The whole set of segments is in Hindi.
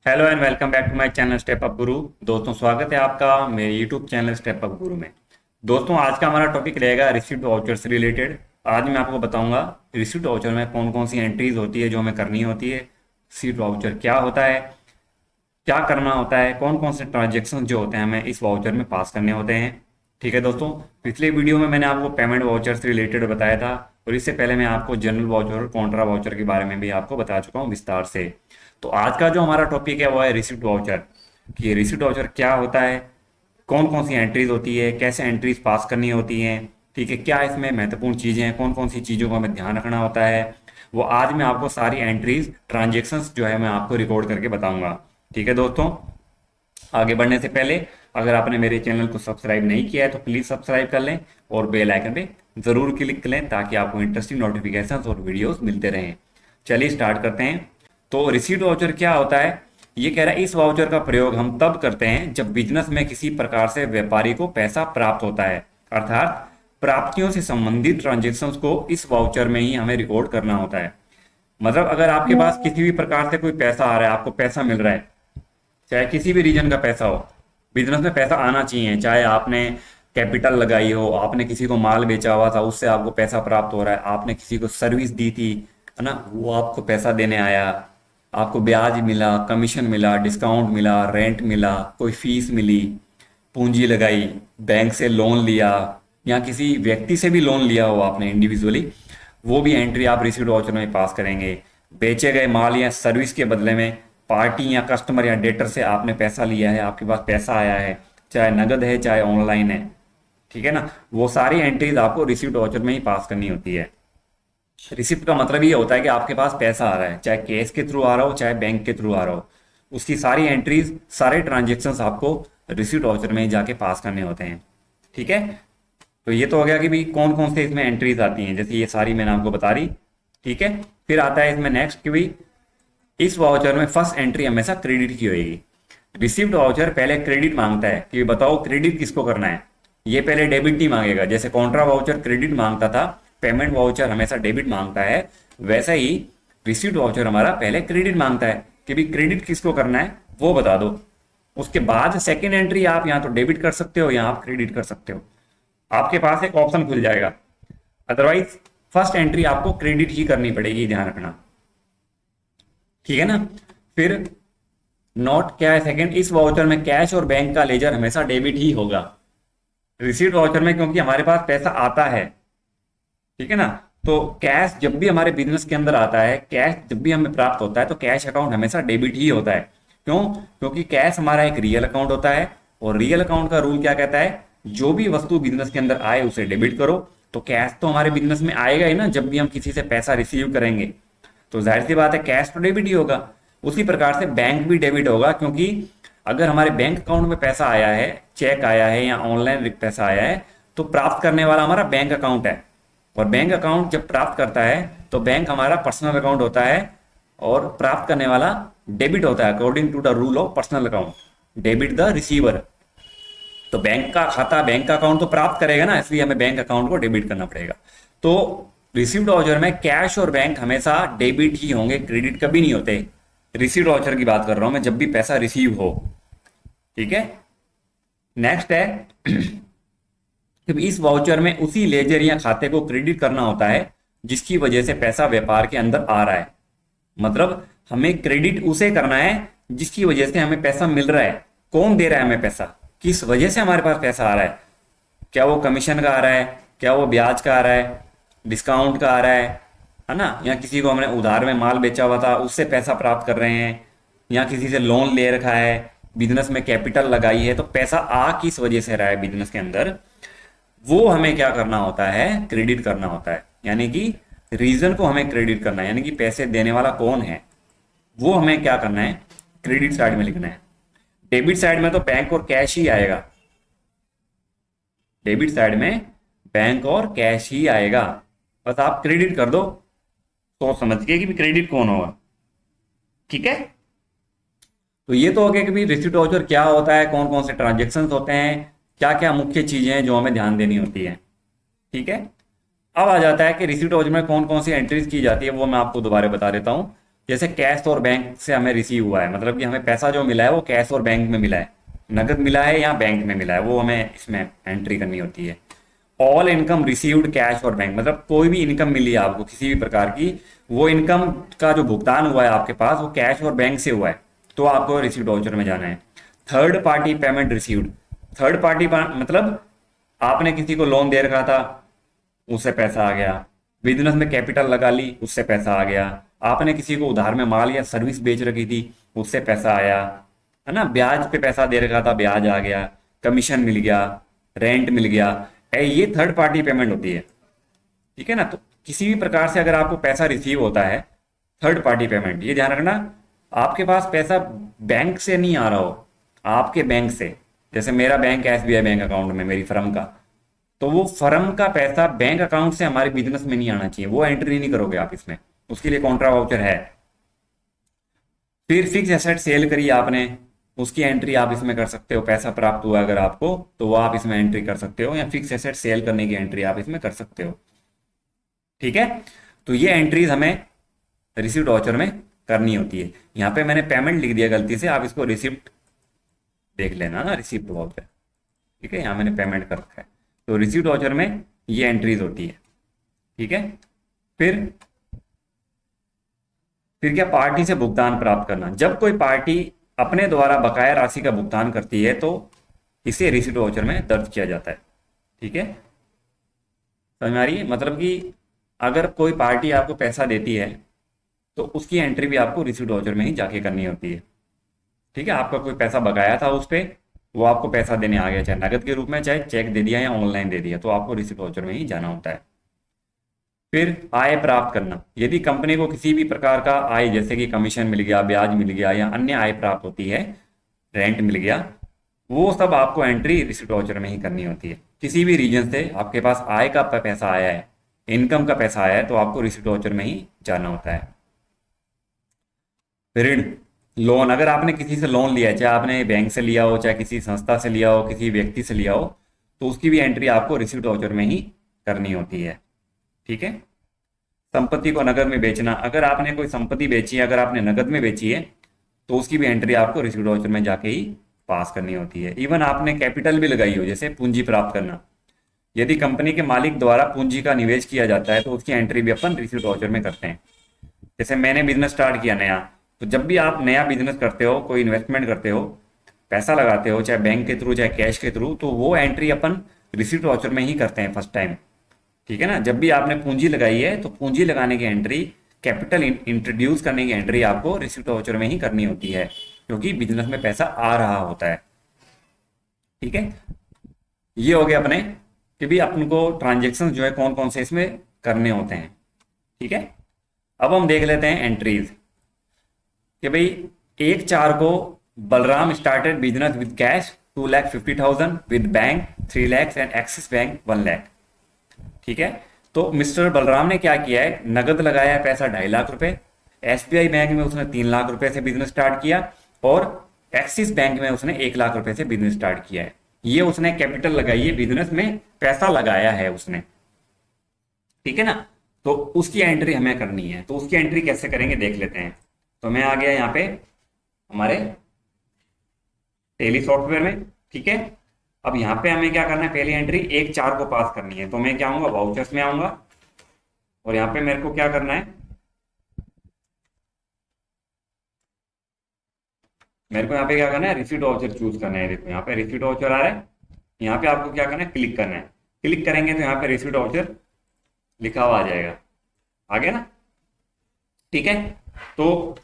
Hello and welcome back to my channel Step Up Guru. दोस्तों, स्वागत है आपका मेरे यूट्यूब चैनल स्टेप अप गुरु में। दोस्तों, आज का हमारा टॉपिक रहेगा रिसिप्ट वाउचर से रिलेटेड। आज मैं आपको बताऊंगा रिसिप्ट वाउचर में कौन कौन सी एंट्रीज होती है जो हमें करनी होती है, रिसिप्ट वाउचर क्या होता है, क्या करना होता है, कौन कौन से ट्रांजेक्शन जो होते हैं हमें इस वाउचर में पास करने होते हैं। ठीक है दोस्तों, पिछले वीडियो में मैंने आपको पेमेंट वाउचर से रिलेटेड बताया था और इससे पहले मैं आपको जनरल वाउचर और कॉन्ट्रा वाउचर के बारे में भी आपको बता चुका हूँ विस्तार से। तो आज का जो हमारा टॉपिक है वो है रिसिप्ट वाउचर। कि ये रिसिप्ट वाउचर क्या होता है, कौन कौन सी एंट्रीज होती है, कैसे एंट्रीज पास करनी होती हैं, ठीक है, क्या इसमें महत्वपूर्ण चीज़ें हैं, कौन कौन सी चीज़ों को हमें ध्यान रखना होता है, वो आज मैं आपको सारी एंट्रीज ट्रांजेक्शन्स जो है मैं आपको रिकॉर्ड करके बताऊंगा। ठीक है दोस्तों, आगे बढ़ने से पहले अगर आपने मेरे चैनल को सब्सक्राइब नहीं किया है तो प्लीज़ सब्सक्राइब कर लें और बेल आइकन पे ज़रूर क्लिक कर लें ताकि आपको इंटरेस्टिंग नोटिफिकेशंस और वीडियोस मिलते रहें। चलिए स्टार्ट करते हैं। तो रिसीट वाउचर क्या होता है, ये कह रहा है इस वाउचर का प्रयोग हम तब करते हैं जब बिजनेस में किसी प्रकार से व्यापारी को पैसा प्राप्त होता है, अर्थात प्राप्तियों से संबंधित ट्रांजेक्शन्स को इस वाउचर में ही हमें रिकॉर्ड करना होता है। मतलब अगर आपके पास किसी भी प्रकार से कोई पैसा आ रहा है, आपको पैसा मिल रहा है, चाहे किसी भी रीजन का पैसा हो, बिजनेस में पैसा आना चाहिए, चाहे आपने कैपिटल लगाई हो, आपने किसी को माल बेचा हुआ था उससे आपको पैसा प्राप्त हो रहा है, आपने किसी को सर्विस दी थी, है ना, वो आपको पैसा देने आया, आपको ब्याज मिला, कमीशन मिला, डिस्काउंट मिला, रेंट मिला, कोई फीस मिली, पूंजी लगाई, बैंक से लोन लिया या किसी व्यक्ति से भी लोन लिया हो आपने इंडिविजुअली, वो भी एंट्री आप रिसीव्ड वाउचर में पास करेंगे। बेचे गए माल या सर्विस के बदले में पार्टी या कस्टमर या डेटर से आपने पैसा लिया है, आपके पास पैसा आया है, चाहे नगद है चाहे ऑनलाइन है, ठीक है ना, वो सारी एंट्रीज आपको रिसीव्ड वाउचर में ही पास करनी होती है। रिसिप्ट का मतलब ये होता है कि आपके पास पैसा आ रहा है, चाहे कैश के थ्रू आ रहा हो चाहे बैंक के थ्रू आ रहा हो, उसकी सारी एंट्रीज सारे ट्रांजेक्शन्स आपको रिसिप्ट वाउचर में ही जाके पास करने होते हैं। ठीक है, तो ये तो हो गया कि भाई कौन कौन से इसमें एंट्रीज आती हैं, जैसे ये सारी मैंने आपको बता दी। ठीक है, फिर आता है इसमें नेक्स्ट कि भाई इस वाउचर में फर्स्ट एंट्री हमेशा क्रेडिट की होगी। रिसिप्ट वाउचर पहले क्रेडिट मांगता है कि बताओ क्रेडिट किसको करना है, ये पहले डेबिट नहीं मांगेगा। जैसे कॉन्ट्रा वाउचर क्रेडिट मांगता था, पेमेंट वाउचर हमेशा डेबिट मांगता है, वैसा ही रिसिप्ट वाउचर हमारा पहले क्रेडिट मांगता है कि भाई क्रेडिट किसको करना है वो बता दो। उसके बाद सेकेंड एंट्री आप यहाँ तो डेबिट कर सकते हो या आप क्रेडिट कर सकते हो, आपके पास एक ऑप्शन खुल जाएगा। अदरवाइज फर्स्ट एंट्री आपको क्रेडिट ही करनी पड़ेगी, ध्यान रखना। ठीक है ना, फिर नोट क्या है सेकंड, इस वाउचर में कैश और बैंक का लेजर हमेशा डेबिट ही होगा। रिसीट वाउचर में क्योंकि हमारे पास पैसा आता है, ठीक है ना, तो कैश जब भी हमारे बिजनेस के अंदर आता है, कैश जब भी हमें प्राप्त होता है तो कैश अकाउंट हमेशा डेबिट ही होता है। क्यों? क्योंकि कैश हमारा एक रियल अकाउंट होता है और रियल अकाउंट का रूल क्या कहता है, जो भी वस्तु बिजनेस के अंदर आए उसे डेबिट करो। तो कैश तो हमारे बिजनेस में आएगा ही ना, जब भी हम किसी से पैसा रिसीव करेंगे तो जाहिर सी बात है कैश तो डेबिट ही होगा। उसी प्रकार से बैंक भी डेबिट होगा, क्योंकि अगर हमारे बैंक अकाउंट में पैसा आया है, चेक आया है या ऑनलाइन पैसा आया है, तो प्राप्त करने वाला हमारा बैंक अकाउंट है। और बैंक अकाउंट जब प्राप्त करता है तो बैंक हमारा पर्सनल अकाउंट होता है और प्राप्त करने वाला डेबिट होता है according to the rule of personal account, debit the receiver. तो बैंक का खाता, बैंक का अकाउंट तो प्राप्त करेगा ना, इसलिए हमें बैंक अकाउंट को डेबिट करना पड़ेगा। तो रिसीव्ड वाउचर में कैश और बैंक हमेशा डेबिट ही होंगे, क्रेडिट कभी नहीं होते। रिसीव्ड वाउचर की बात कर रहा हूं मैं, जब भी पैसा रिसीव हो। ठीक है, नेक्स्ट है कि इस वाउचर में उसी लेजर या खाते को क्रेडिट करना होता है जिसकी वजह से पैसा व्यापार के अंदर आ रहा है। मतलब हमें क्रेडिट उसे करना है जिसकी वजह से हमें पैसा मिल रहा है। कौन दे रहा है हमें पैसा, किस वजह से हमारे पास पैसा आ रहा है, क्या वो कमीशन का आ रहा है, क्या वो ब्याज का आ रहा है, डिस्काउंट का आ रहा है ना, या किसी को हमने उधार में माल बेचा हुआ था उससे पैसा प्राप्त कर रहे हैं, या किसी से लोन ले रखा है, बिजनेस में कैपिटल लगाई है, तो पैसा आ किस वजह से रहा है बिजनेस के अंदर, वो हमें क्या करना होता है, क्रेडिट करना होता है। यानी कि रीजन को हमें क्रेडिट करना है, यानी कि पैसे देने वाला कौन है वो हमें क्या करना है, क्रेडिट साइड में लिखना है। डेबिट साइड में तो बैंक और कैश ही आएगा, डेबिट साइड में बैंक और कैश ही आएगा, बस आप क्रेडिट कर दो सोच समझ के कि क्रेडिट कौन होगा। ठीक है, तो ये तो हो गया कि भाई रिसीप्ट वाउचर क्या होता है, कौन कौन से ट्रांजेक्शन्स होते हैं, क्या क्या मुख्य चीजें हैं जो हमें ध्यान देनी होती है। ठीक है, अब आ जाता है कि रिसीप्ट वाउचर में कौन कौन सी एंट्रीज की जाती है, वो मैं आपको दोबारा बता देता हूँ। जैसे कैश और बैंक से हमें रिसीव हुआ है, मतलब कि हमें पैसा जो मिला है वो कैश और बैंक में मिला है, नगद मिला है या बैंक में मिला है, वो हमें इसमें एंट्री करनी होती है। ऑल इनकम रिसीव्ड कैश और बैंक, मतलब कोई भी इनकम मिली है आपको किसी भी प्रकार की, वो इनकम का जो भुगतान हुआ है आपके पास वो कैश और बैंक से हुआ है, तो आपको रिसीव्ड वाउचर में जाना है। Third party payment received, third party मतलब आपने किसी को लोन दे रखा था, उससे पैसा आ गया। बिजनेस में कैपिटल लगा ली, उससे पैसा आ गया। आपने किसी को उधार में माल या सर्विस बेच रखी थी, उससे पैसा आया, है ना। ब्याज पे पैसा दे रखा था, ब्याज आ गया। कमीशन मिल गया, रेंट मिल गया। ये थर्ड पार्टी पेमेंट होती है, ठीक है ना। तो किसी भी प्रकार से अगर आपको पैसा रिसीव होता है, थर्ड पार्टी पेमेंट, ये ध्यान रखना, आपके पास पैसा बैंक से नहीं आ रहा हो, आपके बैंक से। जैसे मेरा बैंक एसबीआई बैंक अकाउंट में, मेरी फर्म का, तो वो फर्म का पैसा बैंक अकाउंट से हमारे बिजनेस में नहीं आना चाहिए, वो एंट्री नहीं करोगे आप इसमें, उसके लिए कॉन्ट्रा वाउचर है। फिर फिक्स एसेट सेल करी आपने, उसकी एंट्री आप इसमें कर सकते हो। पैसा प्राप्त हुआ अगर आपको, तो वो आप इसमें एंट्री कर सकते हो, या फिक्स एसेट सेल करने की एंट्री आप इसमें कर सकते हो, ठीक है। तो ये एंट्रीज हमें रिसिप्ट वाउचर में करनी होती है। यहाँ पे मैंने पेमेंट लिख दिया गलती से, आप इसको रिसिप्ट देख लेना ना, रिसिप्ट वाउचर, ठीक है। यहाँ मैंने पेमेंट कर रखा है, तो रिसिप्ट वाउचर में ये एंट्रीज होती है, ठीक है। फिर क्या, पार्टी से भुगतान प्राप्त करना। जब कोई पार्टी अपने द्वारा बकाया राशि का भुगतान करती है तो इसे रिसिप्ट वाउचर में दर्ज किया जाता है, ठीक है। समझ में आ रही है, मतलब कि अगर कोई पार्टी आपको पैसा देती है तो उसकी एंट्री भी आपको रिसिप्ट वाउचर में ही जाके करनी होती है, ठीक है। आपका कोई पैसा बकाया था उस पर, वो आपको पैसा देने आ गया, चाहे नगद के रूप में, चाहे चेक दे दिया या ऑनलाइन दे दिया, तो आपको रिसिप्ट वाउचर में ही जाना होता है। फिर आय प्राप्त करना, यदि कंपनी को किसी भी प्रकार का आय, जैसे कि कमीशन मिल गया, ब्याज मिल गया, या अन्य आय प्राप्त होती है, रेंट मिल गया, वो सब आपको एंट्री रिसिप्ट वाउचर में ही करनी होती है। किसी भी रीजन से आपके पास आय का पैसा आया है, इनकम का पैसा आया है, तो आपको रिसिप्ट वाउचर में ही जाना होता है। ऋण, लोन, अगर आपने किसी से लोन लिया है, चाहे आपने बैंक से लिया हो, चाहे किसी संस्था से लिया हो, किसी व्यक्ति से लिया हो, तो उसकी भी एंट्री आपको रिसिप्ट वाउचर में ही करनी होती है, ठीक है। संपत्ति को नगद में बेचना, अगर आपने कोई संपत्ति बेची है, अगर आपने नगद में बेची है, तो उसकी भी एंट्री आपको रिसिप्ट वाउचर में जाके ही पास करनी होती है। इवन आपने कैपिटल भी लगाई हो, जैसे पूंजी प्राप्त करना, यदि कंपनी के मालिक द्वारा पूंजी का निवेश किया जाता है तो उसकी एंट्री भी अपन रिसिप्ट वाउचर में करते हैं। जैसे मैंने बिजनेस स्टार्ट किया नया, तो जब भी आप नया बिजनेस करते हो, कोई इन्वेस्टमेंट करते हो, पैसा लगाते हो, चाहे बैंक के थ्रू चाहे कैश के थ्रू, तो वो एंट्री अपन रिसिप्ट वाउचर में ही करते हैं फर्स्ट टाइम, ठीक है ना। जब भी आपने पूंजी लगाई है तो पूंजी लगाने की एंट्री, कैपिटल इंट्रोड्यूस करने की एंट्री आपको रिसिप्ट वाउचर में ही करनी होती है, क्योंकि बिजनेस में पैसा आ रहा होता है, ठीक है। ये हो गया अपने कि भी अपन को ट्रांजेक्शन जो है कौन कौन से इसमें करने होते हैं, ठीक है। अब हम देख लेते हैं एंट्रीज, कि भाई 1/4 को Balram started business with cash 2,50,000, with bank 3 lakh and axis bank 1 lakh, ठीक है। तो मिस्टर बलराम ने क्या किया है, नगद लगाया है पैसा 2.5 लाख रुपए, एसबीआई बैंक में उसने 3 लाख रुपए से बिजनेस स्टार्ट किया, और एक्सिस बैंक में उसने 1 लाख रुपए से बिजनेस स्टार्ट किया है। ये उसने कैपिटल लगाई है, बिजनेस में पैसा लगाया है उसने, ठीक है ना। तो उसकी एंट्री हमें करनी है, तो उसकी एंट्री कैसे करेंगे देख लेते हैं। तो मैं आ गया यहाँ पे हमारे टेली सॉफ्टवेयर में, ठीक है। अब यहाँ पे हमें क्या करना है, पहली एंट्री 1/4 को पास करनी है, तो मैं क्या आऊंगा, वाउचर्स में आऊंगा, और यहाँ पे मेरे को क्या करना है, मेरे को यहाँ पे क्या करना है, रिसीट वाउचर चूज करना है। देखो यहाँ पे रिसीट वाउचर आ रहा है, यहाँ पे आपको क्या करना है, क्लिक करना है। क्लिक करेंगे तो यहाँ पे रिसीट वाउचर लिखा हुआ आ जाएगा, आ गया ना, ठीक है। तो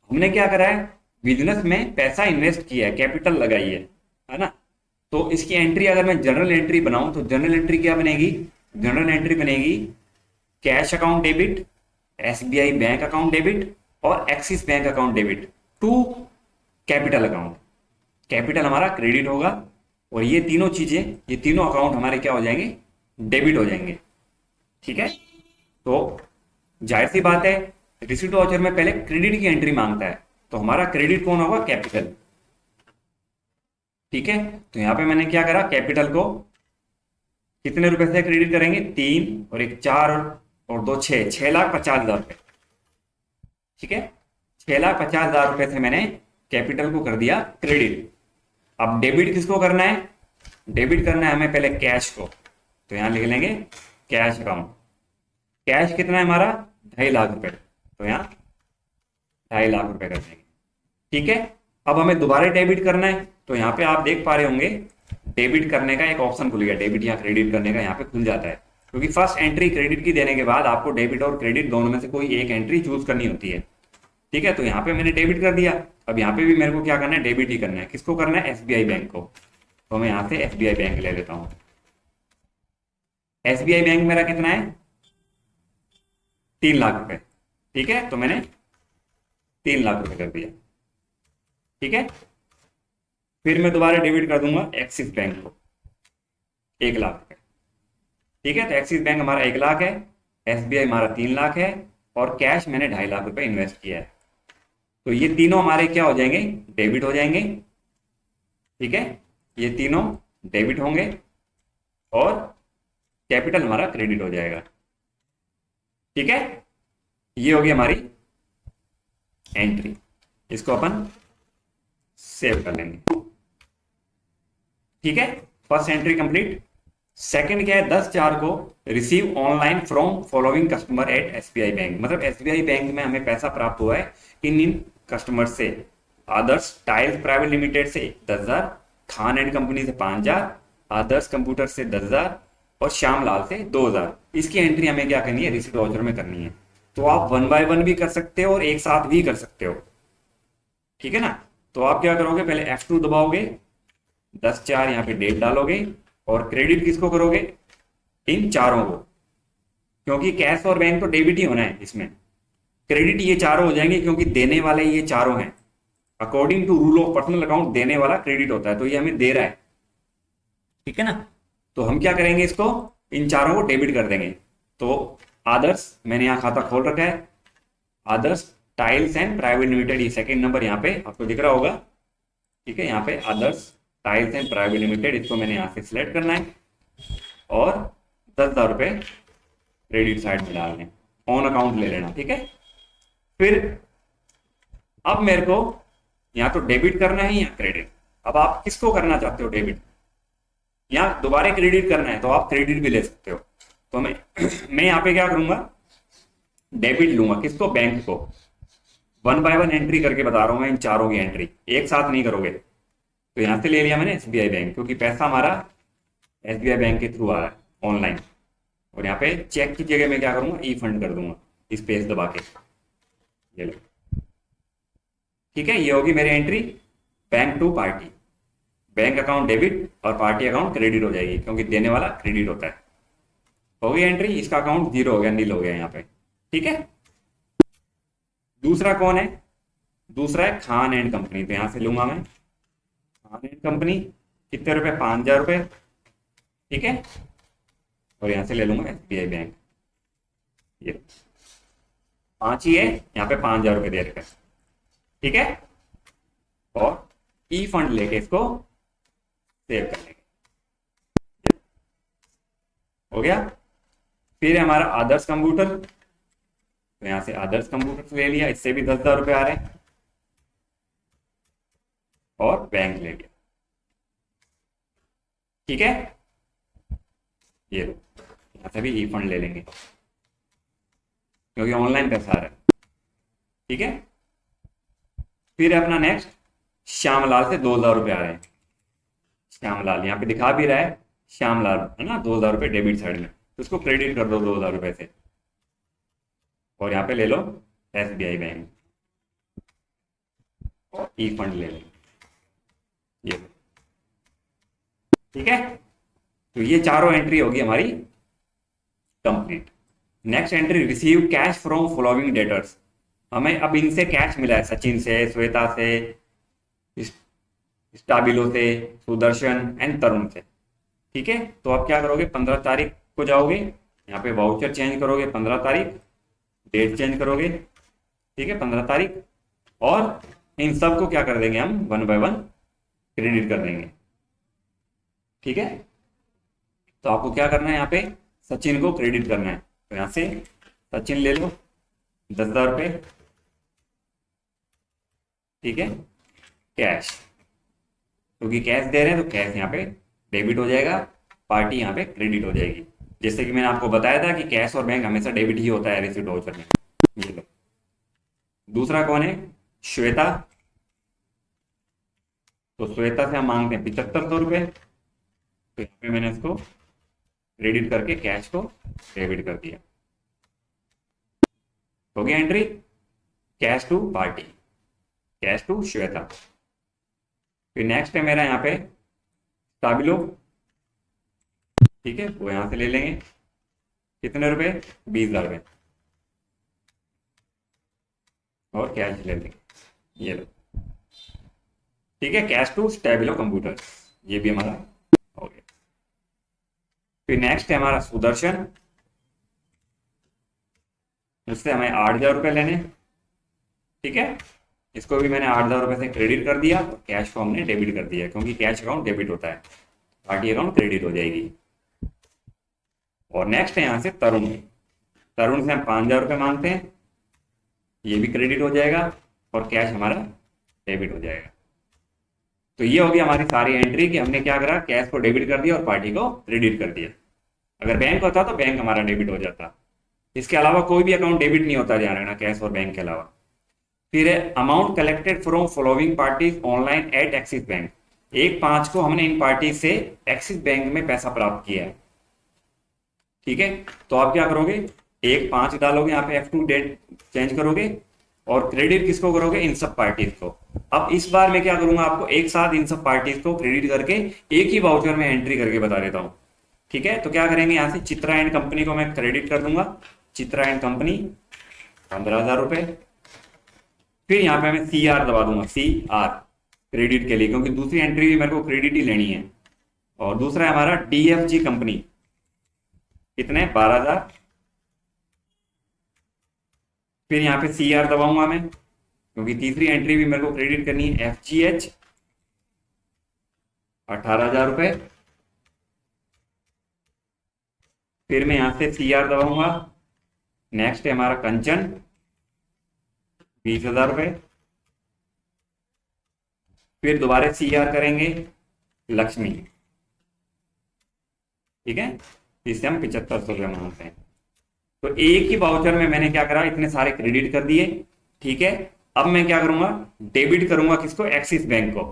हमने क्या करा है, बिजनेस में पैसा इन्वेस्ट किया है, कैपिटल लगाई है ना। तो इसकी एंट्री अगर मैं जनरल एंट्री बनाऊं तो जनरल एंट्री क्या बनेगी, जनरल एंट्री बनेगी cash account debit, SBI bank account debit, और Axis bank account debit to capital account. Capital हमारा क्रेडिट होगा, और ये तीनों चीजें, ये तीनों अकाउंट हमारे क्या हो जाएंगे, डेबिट हो जाएंगे, ठीक है। तो जाहिर सी बात है, रिसीट वाउचर में पहले क्रेडिट की एंट्री मांगता है, तो हमारा क्रेडिट कौन होगा, कैपिटल, ठीक है। तो यहां पे मैंने क्या करा, कैपिटल को कितने रुपए से क्रेडिट करेंगे, 3 और 1 4 और 2 6, 6,50,000 रुपए, ठीक है, 6,50,000 रुपए से मैंने कैपिटल को कर दिया क्रेडिट। अब डेबिट किसको करना है? डेबिट करना है हमें पहले कैश को, तो यहां लिख लेंगे कैश अकाउंट। कैश कितना है हमारा? 2.5 लाख रुपए, तो यहाँ 2.5 लाख रुपए कर देंगे। ठीक है, अब हमें दोबारा डेबिट करना है, तो यहाँ पे आप देख पा रहे होंगे डेबिट करने का एक ऑप्शन खुल गया, डेबिट या क्रेडिट करने का यहाँ पे खुल जाता है, क्योंकि फर्स्ट एंट्री क्रेडिट की देने के बाद आपको डेबिट और क्रेडिट दोनों में से कोई एक एंट्री चूज करनी होती है। ठीक है, तो यहाँ पे मैंने डेबिट कर दिया। अब यहाँ पे भी मेरे को क्या करना है? डेबिट ही करना है। किसको करना है? एसबीआई बैंक को। तो मैं यहाँ से एसबीआई बैंक ले लेता हूँ। एसबीआई बैंक मेरा कितना है? 3 लाख रुपए। ठीक है, तो मैंने 3 लाख रुपए कर दिया। ठीक है, फिर मैं दोबारा डेबिट कर दूंगा एक्सिस बैंक को 1 लाख रुपए। ठीक है, तो एक्सिस बैंक हमारा 1 लाख है, एसबीआई हमारा 3 लाख है, और कैश मैंने 2.5 लाख रुपए इन्वेस्ट किया है। तो ये तीनों हमारे क्या हो जाएंगे? डेबिट हो जाएंगे। ठीक है, ये तीनों डेबिट होंगे और कैपिटल हमारा क्रेडिट हो जाएगा। ठीक है, ये होगी हमारी एंट्री। इसको अपन सेव कर लेंगे। ठीक है, फर्स्ट एंट्री कंप्लीट। सेकंड क्या है? 10/4 को receive online from following customer at SBI bank. मतलब एसबीआई बैंक में हमें पैसा प्राप्त हुआ है इन कस्टमर से। आदर्श टाइल्स प्राइवेट लिमिटेड से 10,000, खान एंड कंपनी से 5,000, आदर्श कंप्यूटर से 10,000 और श्यामलाल से 2,000। इसकी एंट्री हमें क्या करनी है? रिसीट वाउचर में करनी है। तो आप 1 बाय 1 भी कर सकते हो और एक साथ भी कर सकते हो। ठीक है ना? तो आप क्या करोगे? पहले F2 दबाओगे, 10/4 यहाँ पे डेट डालोगे, और क्रेडिट किसको करोगे? इन चारों को, क्योंकि कैश और बैंक तो डेबिट ही होना है, इसमें क्रेडिट ये चारों हो जाएंगे क्योंकि देने वाले ये चारों हैं। According to rule of personal account देने वाला क्रेडिट होता है, तो ये हमें दे रहा है। ठीक है ना? तो हम क्या करेंगे? इसको इन चारों को डेबिट कर देंगे। तो आदर्श, मैंने यहाँ खाता खोल रखा है, आदर्श टाइल्स एंड प्राइवेट लिमिटेड, ये सेकंड नंबर यहाँ पे आपको दिख रहा होगा। ठीक है, यहाँ पे आदर्श टाइल्स एंड प्राइवेट लिमिटेड, इसको मैंने यहाँ से सिलेक्ट करना है और 10,000 रुपए क्रेडिट साइड में डालने, ऑन अकाउंट ले लेना। ठीक है, फिर अब मेरे को यहाँ तो डेबिट करना है या क्रेडिट। अब आप किसको करना चाहते हो डेबिट? यहाँ दोबारा क्रेडिट करना है तो आप क्रेडिट भी ले सकते हो। तो मैं यहाँ पे क्या करूंगा? डेबिट लूंगा। किसको? बैंक को। 1 बाय 1 एंट्री करके बता रहा हूं मैं, इन चारों की एंट्री एक साथ नहीं करोगे। तो यहां से ले लिया मैंने एसबीआई बैंक, क्योंकि पैसा हमारा एसबीआई बैंक के थ्रू आ रहा है ऑनलाइन। और यहाँ पे चेक की जगह मैं क्या करूंगा? ई फंड कर दूंगा, स्पेस दबा के। ये लो। ठीक है, ये होगी मेरी entry bank to party. Bank account debit और पार्टी अकाउंट क्रेडिट हो जाएगी, क्योंकि देने वाला क्रेडिट होता है। हो गई एंट्री, इसका अकाउंट 0 हो गया, नील हो गया यहाँ पे। ठीक है, दूसरा कौन है? दूसरा है खान एंड कंपनी। तो यहां से लूंगा मैं खान एंड कंपनी, कितने रुपए? 5,000 रुपए। ठीक है, और यहां से ले लूंगा एसबीआई बैंक, ये 5 ही है, यहाँ पे 5,000 रुपए दे रखे। ठीक है, और ई फंड लेके इसको सेव कर लेंगे। हो गया। फिर है हमारा आदर्श कंप्यूटर, तो यहां से आदर्श कंप्यूटर ले लिया, इससे भी 10,000 रुपए आ रहे हैं, और बैंक ले लिया। ठीक है, ये लो, यहां से भी ई फंड ले लेंगे क्योंकि ऑनलाइन पैसा आ रहा है। ठीक है, फिर अपना नेक्स्ट श्यामलाल से 2,000 रुपए आ रहे हैं। श्यामलाल यहाँ पे दिखा भी रहा है, श्यामलाल है ना, 2,000 रुपए डेबिट साइड में, तो उसको क्रेडिट कर दो 2,000 रुपए से, और यहाँ पे ले लो एसबीआई बैंक, और ई फंड ले लो ये। ठीक है, तो ये चारों एंट्री होगी हमारी complete. Next entry receive cash from following debtors. हमें अब इनसे कैश मिला है, सचिन से, श्वेता से, स्टाबिलो से, सुदर्शन एंड तरुण से। ठीक है, तो आप क्या करोगे? 15 तारीख को जाओगे, यहाँ पे वाउचर चेंज करोगे 15 तारीख, डेट चेंज करोगे। ठीक है, 15 तारीख, और इन सब को क्या कर देंगे हम? 1 बाय 1 क्रेडिट कर देंगे। ठीक है, तो आपको क्या करना है? यहाँ पे सचिन को क्रेडिट करना है, तो यहाँ से सचिन ले लो 10,000 रुपये, ठीक है, कैश, क्योंकि कैश दे रहे हैं तो कैश यहाँ पे डेबिट हो जाएगा, पार्टी यहाँ पे क्रेडिट हो जाएगी। जैसे कि मैंने आपको बताया था कि कैश और बैंक हमेशा डेबिट ही होता है रिसीप्ट वाउचर में। ये लो, दूसरा कौन है, श्वेता। तो श्वेता से हम मांगते हैं 7500 रुपये, तो यहाँ पे मैंने इसको क्रेडिट करके कैश को डेबिट कर दिया, हो गया entry, cash to party, cash to Shweta. फिर नेक्स्ट है मेरा यहाँ पे स्टाबिलो, ठीक है, वो यहां से ले लेंगे, कितने रुपए, 20,000 रुपये, और कैश ले लेंगे, ये लो, ठीक है, कैश टू स्टेबिलो कंप्यूटर, ये भी हमारा हो गया। फिर नेक्स्ट है हमारा सुदर्शन, उससे हमें 8,000 रुपये लेने, ठीक है, इसको भी मैंने 8,000 रुपये से क्रेडिट कर दिया, तो कैश को हमने डेबिट कर दिया, क्योंकि कैश अकाउंट डेबिट होता है, पार्टी अकाउंट क्रेडिट हो जाएगी। और नेक्स्ट है यहाँ से तरुण, तरुण से हम 5,000 रुपये मांगते हैं, ये भी क्रेडिट हो जाएगा और कैश हमारा डेबिट हो जाएगा। तो ये होगी हमारी सारी एंट्री कि हमने क्या करा, कैश को डेबिट कर दिया और पार्टी को क्रेडिट कर दिया। अगर बैंक होता तो बैंक हमारा डेबिट हो जाता, इसके अलावा कोई भी अकाउंट डेबिट नहीं होता, ध्यान रखना, कैश और बैंक के अलावा। फिर है amount collected from following parties online at Axis bank, 1/5 को हमने इन पार्टी से एक्सिस बैंक में पैसा प्राप्त किया है, ठीक है। तो आप क्या करोगे, 1/5 डालोगे, यहाँ पे F2 डेट चेंज करोगे और क्रेडिट किसको करोगे, इन सब पार्टीज को। अब इस बार मैं क्या करूंगा, आपको एक साथ इन सब पार्टीज को क्रेडिट करके एक ही वाउचर में एंट्री करके बता देता हूं, ठीक है। तो क्या करेंगे, यहाँ से चित्रा एंड कंपनी को मैं क्रेडिट कर दूंगा, चित्रा एंड कंपनी 15,000 रुपए। फिर यहाँ पे मैं CR दबा दूंगा, CR क्रेडिट के लिए, क्योंकि दूसरी एंट्री भी मेरे को क्रेडिट ही लेनी है। और दूसरा है हमारा DFG कंपनी, कितने, 12,000। फिर यहाँ पे CR दबाऊंगा मैं, क्योंकि तीसरी एंट्री भी मेरे को क्रेडिट करनी है, FGH 18,000 रुपए। फिर मैं यहां से CR दबाऊंगा। नेक्स्ट है हमारा कंचन, 20,000 रुपए। फिर दोबारा CR करेंगे लक्ष्मी, ठीक है, इससे हम 7500 रुपये मांगते हैं। तो एक ही वाउचर में मैंने क्या करा, इतने सारे क्रेडिट कर दिए, ठीक है। अब मैं क्या करूंगा, डेबिट करूंगा किसको, एक्सिस बैंक को।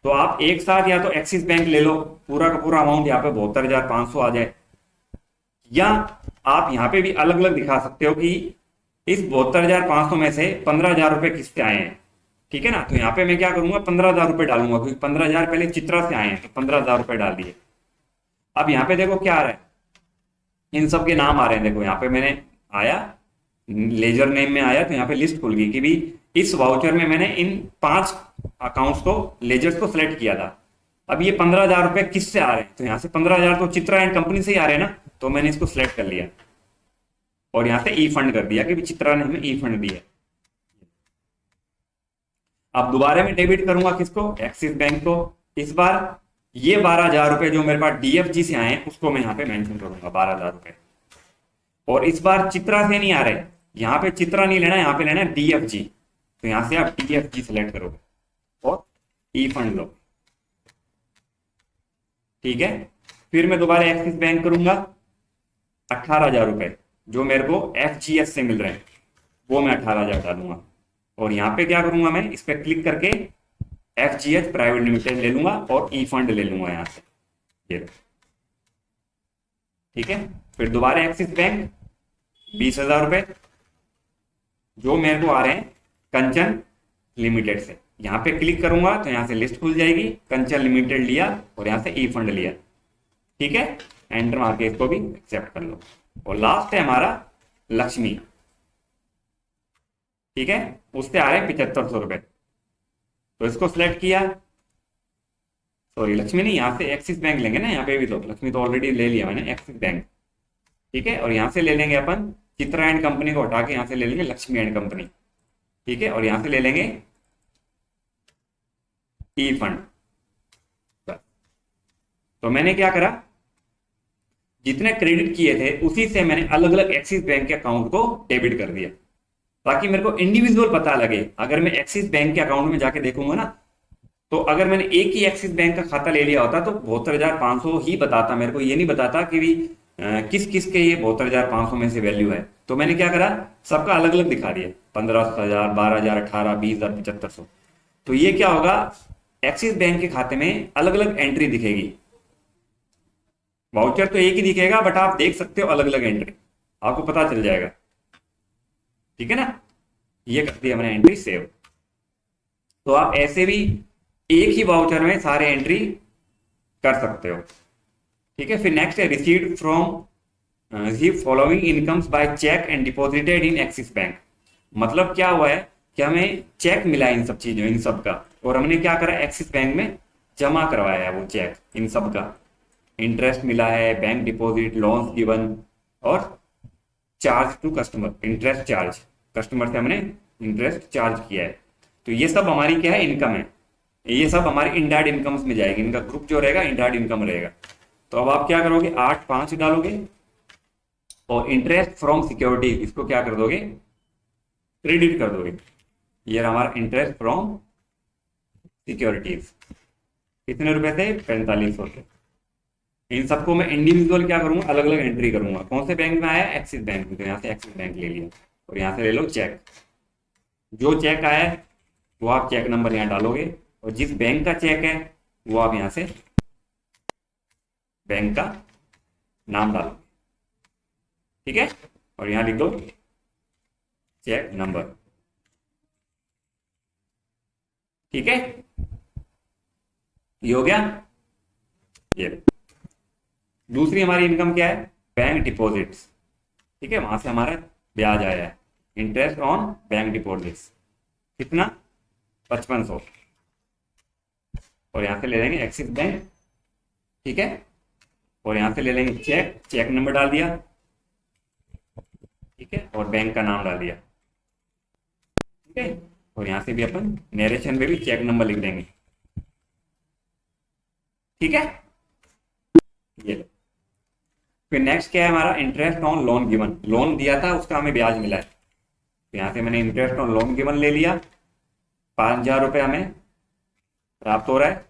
तो आप एक साथ या तो एक्सिस बैंक ले लो, पूरा का पूरा अमाउंट यहाँ पे 72,500 आ जाए, या आप यहाँ पे भी अलग अलग दिखा सकते हो कि इस 72,500 में से 15,000 रुपए किससे आए हैं, ठीक है ना। तो यहाँ पे मैं क्या करूंगा, 15,000 रुपए डालूंगा, क्योंकि 15,000 पहले चित्रा से आए हैं, तो 15,000 रुपए डाल दिए। अब यहाँ पे देखो क्या आ रहा है, इन सब के नाम आ रहे हैं, देखो यहाँ पे मैंने आया, लेजर नेम में आया, तो यहाँ पे लिस्ट खुल गई कि भी इस वाउचर में मैंने इन 5 अकाउंट्स को, लेजर्स को सिलेक्ट किया था। अब ये 15,000 रुपए किससे आ रहे हैं, तो यहाँ से 15,000 तो चित्रा एंड कंपनी से ही आ रहे हैं ना, तो मैंने इसको सिलेक्ट कर लिया और यहाँ से ई फंड कर दिया कि भी चित्रा ने हमें ई फंड दिया। अब दोबारा मैं डेबिट करूंगा किसको, एक्सिस बैंक को। इस बार ये 12,000 रुपए जो मेरे पास DFG से आए हैं उसको मैं यहाँ पे मेंशन करूंगा, 12,000 रुपए। और इस बार चित्रा से नहीं आ रहे, यहाँ पे चित्रा नहीं लेना, यहाँ पे लेना है DFG, तो यहाँ से आप DFG सिलेक्ट करोगे और ई फंड लो, ठीक है। फिर मैं दोबारा एक्सिस बैंक करूंगा, 18,000 रुपए जो मेरे को FGS से मिल रहे हैं वो मैं 18,000 डालूंगा। और यहाँ पे क्या करूंगा, मैं इस पर क्लिक करके FGH प्राइवेट लिमिटेड ले लूंगा और ई फंड ले लूंगा यहाँ से, ये, ठीक है। फिर दोबारा एक्सिस बैंक 20,000 रुपए जो मेरे को आ रहे हैं कंचन लिमिटेड से, यहाँ पे क्लिक करूंगा तो यहाँ से लिस्ट खुल जाएगी, कंचन लिमिटेड लिया और यहाँ से ई फंड लिया, ठीक है। एंटर मार के इसको भी एक्सेप्ट कर लो। और लास्ट है हमारा लक्ष्मी, ठीक है, उससे आ रहे हैं 7,500 रुपए, तो इसको सिलेक्ट किया, सॉरी लक्ष्मी नहीं, यहाँ से एक्सिस बैंक लेंगे ना, यहाँ पे भी तो लक्ष्मी तो ऑलरेडी ले लिया मैंने, एक्सिस बैंक, ठीक है। और यहाँ से ले लेंगे अपन चित्रा एंड कंपनी को हटा के यहाँ से ले लेंगे लक्ष्मी एंड कंपनी, ठीक है। और यहाँ से ले लेंगे ई फंड। तो मैंने क्या करा, जितने क्रेडिट किए थे उसी से मैंने अलग अलग एक्सिस बैंक के अकाउंट को डेबिट कर दिया, ताकि मेरे को इंडिविजुअल पता लगे। अगर मैं एक्सिस बैंक के अकाउंट में जाके देखूंगा ना, तो अगर मैंने एक ही एक्सिस बैंक का खाता ले लिया होता तो 72,500 ही बताता, मेरे को ये नहीं बताता कि भी किस किस के ये 72,500 में से वैल्यू है। तो मैंने क्या करा, सबका अलग अलग दिखा दिया, 15,000, 12,000, 18, 20,000, 7500। तो ये क्या होगा, एक्सिस बैंक के खाते में अलग अलग एंट्री दिखेगी। वाउचर तो एक ही दिखेगा, बट आप देख सकते हो अलग अलग एंट्री, आपको पता चल जाएगा। ठीक है ना, ये कर दिया मैंने एंट्री सेव। तो आप ऐसे भी एक ही वाउचर में सारे एंट्री कर सकते हो। ठीक है, फिर नेक्स्ट है received from receive following incomes by cheque and deposited in Axis Bank. मतलब क्या हुआ है कि हमें चेक मिला इन सब चीजों, इन सब का, और हमने क्या करा, एक्सिस बैंक में जमा करवाया है वो चेक, इन सब का इंटरेस्ट मिला है, बैंक डिपॉजिट, लोन्स गिवन, और charge to customer, interest charge, customer से हमने इंटरेस्ट चार्ज किया है। तो ये सब हमारी क्या है, इनकम है। ये सब हमारे इनडायरेक्ट इनकम्स में जाएगी, इनका ग्रुप जो रहेगा इनडायरेक्ट इनकम रहेगा। तो अब आप क्या करोगे, 8,500 डालोगे, और इंटरेस्ट फ्रॉम सिक्योरिटी इसको क्या कर दोगे, क्रेडिट कर दोगे। ये हमारा इंटरेस्ट फ्रॉम सिक्योरिटीज, कितने रुपए थे, 4500 थे। इन सबको मैं इंडिविजुअल क्या करूंगा, अलग अलग एंट्री करूंगा। कौन से बैंक में आया, एक्सिस बैंक में, तो यहाँ से एक्सिस बैंक ले लिया, और यहाँ से ले लो चेक। जो चेक आया है वो आप चेक नंबर यहाँ डालोगे, और जिस बैंक का चेक है वो आप यहाँ से बैंक का नाम डालोगे। ठीक है, और यहाँ लिख दो चेक नंबर। ठीक है, ये हो गया। ये दूसरी हमारी इनकम क्या है, बैंक डिपॉजिट्स। ठीक है, वहां से हमारा ब्याज आया है, इंटरेस्ट ऑन बैंक डिपॉजिट्स, कितना, 5500, और यहां से ले लेंगे एक्सिस बैंक। ठीक है, और यहां से ले लेंगे चेक, चेक नंबर डाल दिया। ठीक है, और बैंक का नाम डाल दिया। ठीक है, और यहां से भी अपन नरेशन में भी चेक नंबर लिख देंगे। ठीक है, ये लो। फिर नेक्स्ट क्या है हमारा, interest on loan given, loan दिया था उसका हमें ब्याज मिला है। तो यहां से मैंने इंटरेस्ट ऑन लोन गिवन ले लिया, 5,000 रुपये हमें प्राप्त हो रहा है,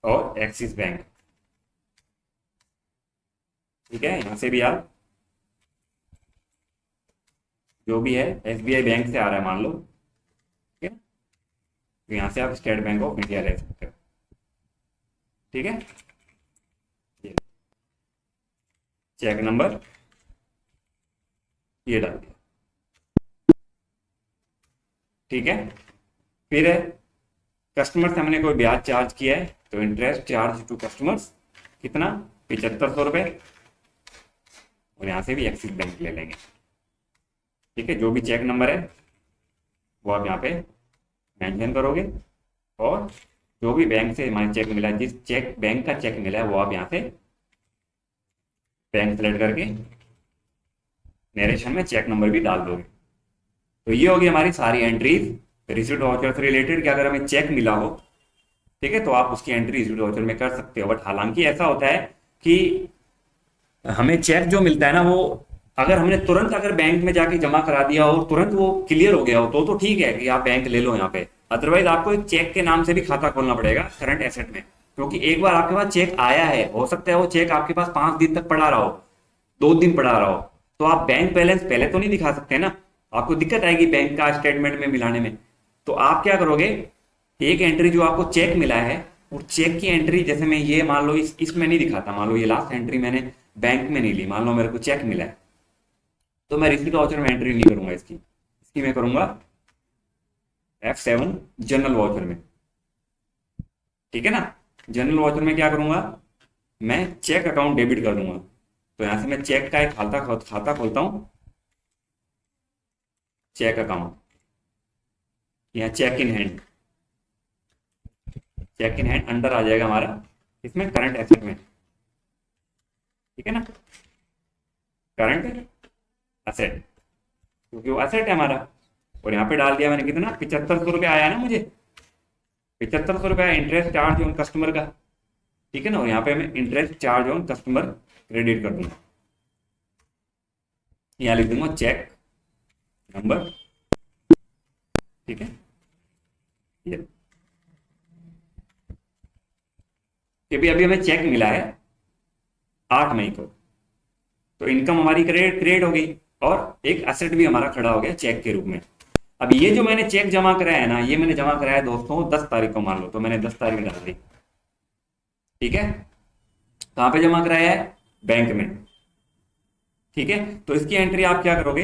और एक्सिस बैंक। ठीक है, यहां से भी आप जो भी है एसबीआई बैंक से आ रहा है मान लो, ठीक है, तो यहां से आप स्टेट बैंक ऑफ इंडिया ले सकते हो। ठीक है, चेक नंबर ये डाल दिया। ठीक है, फिर है कस्टमर से हमने कोई ब्याज चार्ज किया है, तो इंटरेस्ट चार्ज टू कस्टमर्स, कितना, 7500 रुपये, और यहां से भी एक्सिस बैंक ले लेंगे। ठीक है, जो भी चेक नंबर है वो आप यहाँ पे मेंशन करोगे, और जो भी बैंक से हमारे चेक मिला, जिस चेक बैंक का चेक मिला है वो आप यहाँ से बैंक सेलेक्ट करके नरेशन में चेक नंबर भी डाल दोगे। तो ये होगी हमारी सारी एंट्रीज रिसीव्ड वाउचर से रिलेटेड, कि अगर हमें चेक मिला हो, ठीक है, तो आप उसकी एंट्री रिसीव्ड वाउचर में कर सकते हो। बट हालांकि ऐसा होता है कि हमें चेक जो मिलता है ना, वो अगर हमने तुरंत अगर बैंक में जाके जमा करा दिया और तुरंत वो क्लियर हो गया हो तो ठीक है कि आप बैंक ले लो यहाँ पे। अदरवाइज आपको एक चेक के नाम से भी खाता खोलना पड़ेगा करंट एसेट में, क्योंकि एक बार आपके पास चेक आया है, हो सकता है वो चेक आपके पास 5 दिन तक पड़ा रहा हो, 2 दिन पड़ा रहा हो, तो आप बैंक बैलेंस पहले तो नहीं दिखा सकते ना, आपको दिक्कत आएगी बैंक का स्टेटमेंट में मिलाने में। तो आप क्या करोगे, एक एंट्री जो आपको चेक मिला है, और चेक की एंट्री जैसे मैं ये मान लो इसमें नहीं दिखाता, मान लो ये लास्ट एंट्री मैंने बैंक में नहीं ली, मान लो मेरे को चेक मिला है, तो मैं रिसीट वाउचर में एंट्री नहीं करूंगा इसकी मैं करूंगा F7 जनरल वाउचर में। ठीक है ना, जनरल वाउचर में क्या करूंगा, मैं चेक अकाउंट डेबिट कर दूंगा। तो यहां से मैं चेक का एक खाता खोलता हूं, चेक अकाउंट, यहाँ cheque in hand, cheque in hand under आ जाएगा हमारा इसमें करंट एसेट में। ठीक है ना, करंट एसेट, क्योंकि वो एसेट है हमारा, और यहाँ पे डाल दिया मैंने कितना, 7500 रुपये आया ना मुझे, 7500 रुपये इंटरेस्ट चार्ज ऑन कस्टमर का। ठीक है ना, और यहाँ पे मैं interest charge on customer credit कर दूंगा, यहाँ लिख दूंगा चेक नंबर, ठीक है। ये कि भी अभी हमें चेक मिला है 8 मई को, तो इनकम हमारी क्रेडिट क्रिएट हो गई और एक एसेट भी हमारा खड़ा हो गया चेक के रूप में। अब ये जो मैंने चेक जमा कराया है ना, ये मैंने जमा कराया है दोस्तों 10 तारीख को, मान लो, तो मैंने 10 तारीख डाल दी, ठीक है। कहाँ पे जमा कराया है? बैंक में, ठीक है। तो इसकी एंट्री आप क्या करोगे?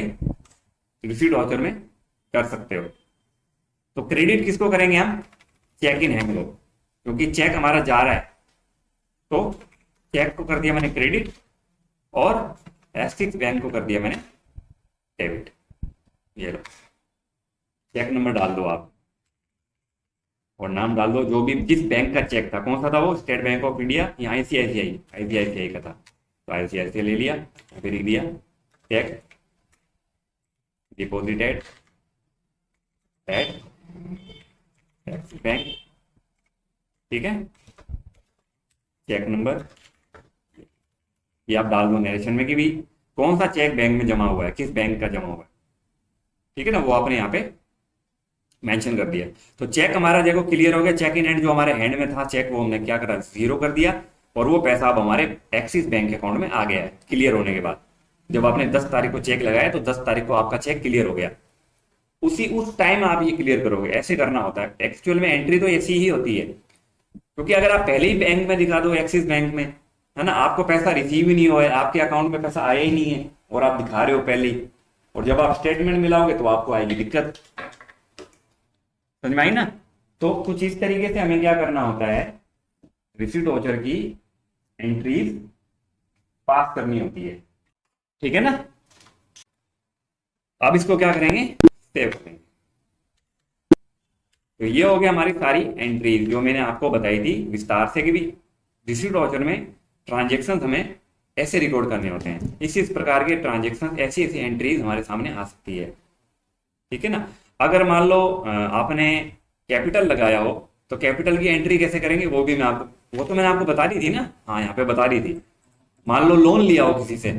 रिसीट वाउचर में कर सकते हो। तो क्रेडिट किसको करेंगे हम? चेक इन हैंड को, क्योंकि चेक हमारा जा रहा है, तो चेक को कर दिया मैंने क्रेडिट और एक्सिस बैंक को कर दिया मैंने डेबिट। ये लो, चेक नंबर डाल दो आप और नाम डाल दो, जो भी जिस बैंक का चेक था, कौन सा था वो? स्टेट बैंक ऑफ इंडिया या आईसीआईसीआई का था, तो आईसीआईसीआई ले लिया, फिर लिख दिया cheque deposited at Axis Bank, ठीक है। चेक नंबर ये आप डाल दो नरेशन में कि भी कौन सा चेक बैंक में जमा हुआ है, किस बैंक का जमा हुआ है, ठीक है ना, वो आपने यहाँ पे मेंशन कर दिया। तो चेक हमारा देखो क्लियर हो गया। चेक इन हैंड जो हमारे हैंड में था चेक, वो हमने क्या करा? 0 कर दिया और वो पैसा अब हमारे एक्सिस बैंक अकाउंट में आ गया है क्लियर होने के बाद। जब आपने 10 तारीख को चेक लगाया तो 10 तारीख को आपका चेक क्लियर हो गया, उस टाइम आप ये क्लियर करोगे। ऐसे करना होता है एक्चुअल में, एंट्री तो ऐसी ही होती है, क्योंकि अगर आप पहले ही बैंक में दिखा दो, एक्सिस बैंक में, है ना, आपको पैसा रिसीव ही नहीं हुआ है, आपके अकाउंट में पैसा आया ही नहीं है और आप दिखा रहे हो पहले ही, और जब आप स्टेटमेंट मिलाओगे तो आपको आएगी दिक्कत। समझ में आई ना? तो कुछ इस तरीके से हमें क्या करना होता है, रिसीट वाउचर की एंट्रीज पास करनी होती है, ठीक है ना। अब इसको क्या करेंगे? सेव करेंगे। तो ये हो गया हमारी सारी एंट्रीज जो मैंने आपको बताई थी विस्तार से, कि भी रिसीट वाउचर में ट्रांजेक्शन हमें ऐसे रिकॉर्ड करने होते हैं। इस प्रकार के ट्रांजेक्शन, ऐसी ऐसी एंट्रीज हमारे सामने आ सकती है, ठीक है ना। अगर मान लो आपने कैपिटल लगाया हो, तो कैपिटल की एंट्री कैसे करेंगे वो भी मैं आपको, वो तो मैंने आपको बता दी थी ना, हाँ यहाँ पे बता दी थी। मान लो लोन लिया हो किसी से,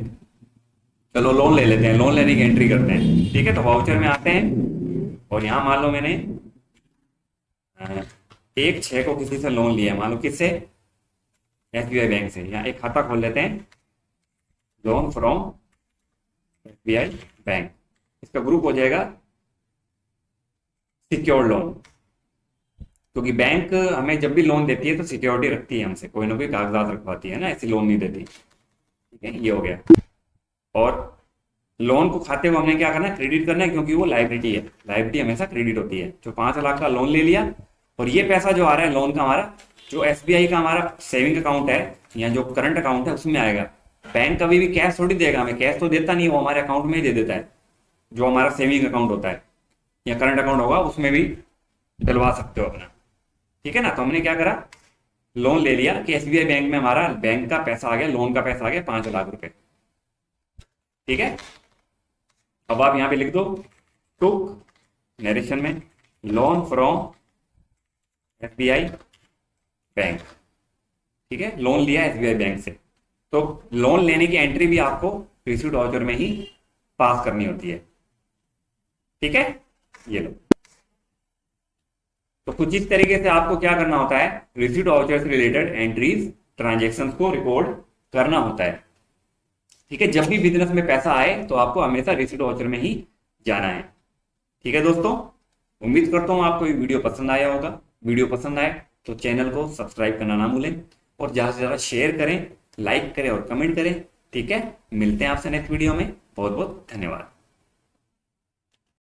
चलो लोन ले लेते हैं, लोन लेने की एंट्री करते हैं, ठीक है। तो वाउचर में आते हैं और यहाँ मान लो मैंने 1/6 को किसी से लोन लिया है, मान लो किससे? एसबीआई बैंक से। यहाँ एक खाता खोल लेते हैं, लोन फ्रॉम एसबीआई बैंक, इसका ग्रुप हो जाएगा सिक्योर्ड लोन, क्योंकि बैंक हमें जब भी लोन देती है तो सिक्योरिटी रखती है हमसे, कोई ना कोई कागजात रखवाती है ना, ऐसी लोन नहीं देती, ठीक है। ये हो गया। और लोन को खाते हुए हमने क्या करना है? क्रेडिट करना है, क्योंकि वो लाइबिलिटी है, लाइबिलिटी हमेशा क्रेडिट होती है। जो 5 लाख का लोन ले लिया और ये पैसा जो आ रहा है लोन का, हमारा जो एसबीआई का हमारा सेविंग अकाउंट है या जो करंट अकाउंट है उसमें आएगा। बैंक कभी भी कैश थोड़ी देगा हमें, कैश तो देता नहीं, वो हमारे अकाउंट में ही दे देता है, जो हमारा सेविंग अकाउंट होता है या करंट अकाउंट होगा उसमें भी डलवा सकते हो अपना, ठीक है ना। तो हमने क्या करा? लोन ले लिया कि एसबीआई बैंक में हमारा बैंक का पैसा आ गया, लोन का पैसा आ गया 5 लाख रुपए, ठीक है। अब आप यहां पे लिख दो टुक नरेशन में लोन फ्रॉम एसबीआई बैंक, ठीक है। लोन लिया एसबीआई बैंक से, तो लोन लेने की एंट्री भी आपको रिसीट वाउचर में ही पास करनी होती है, ठीक है। ये लो, तो कुछ इस तरीके से आपको क्या करना होता है? रिसीट वाउचर से रिलेटेड एंट्रीज, ट्रांजेक्शन्स को रिकॉर्ड करना होता है, ठीक है। जब भी बिजनेस में पैसा आए तो आपको हमेशा रिसीट वाउचर में ही जाना है, ठीक है दोस्तों। उम्मीद करता हूं आपको ये वीडियो पसंद आया होगा। वीडियो पसंद आए तो चैनल को सब्सक्राइब करना ना भूलें और ज़्यादा से ज़्यादा शेयर करें, लाइक करें और कमेंट करें, ठीक है। मिलते हैं आपसे नेक्स्ट वीडियो में। बहुत बहुत धन्यवाद।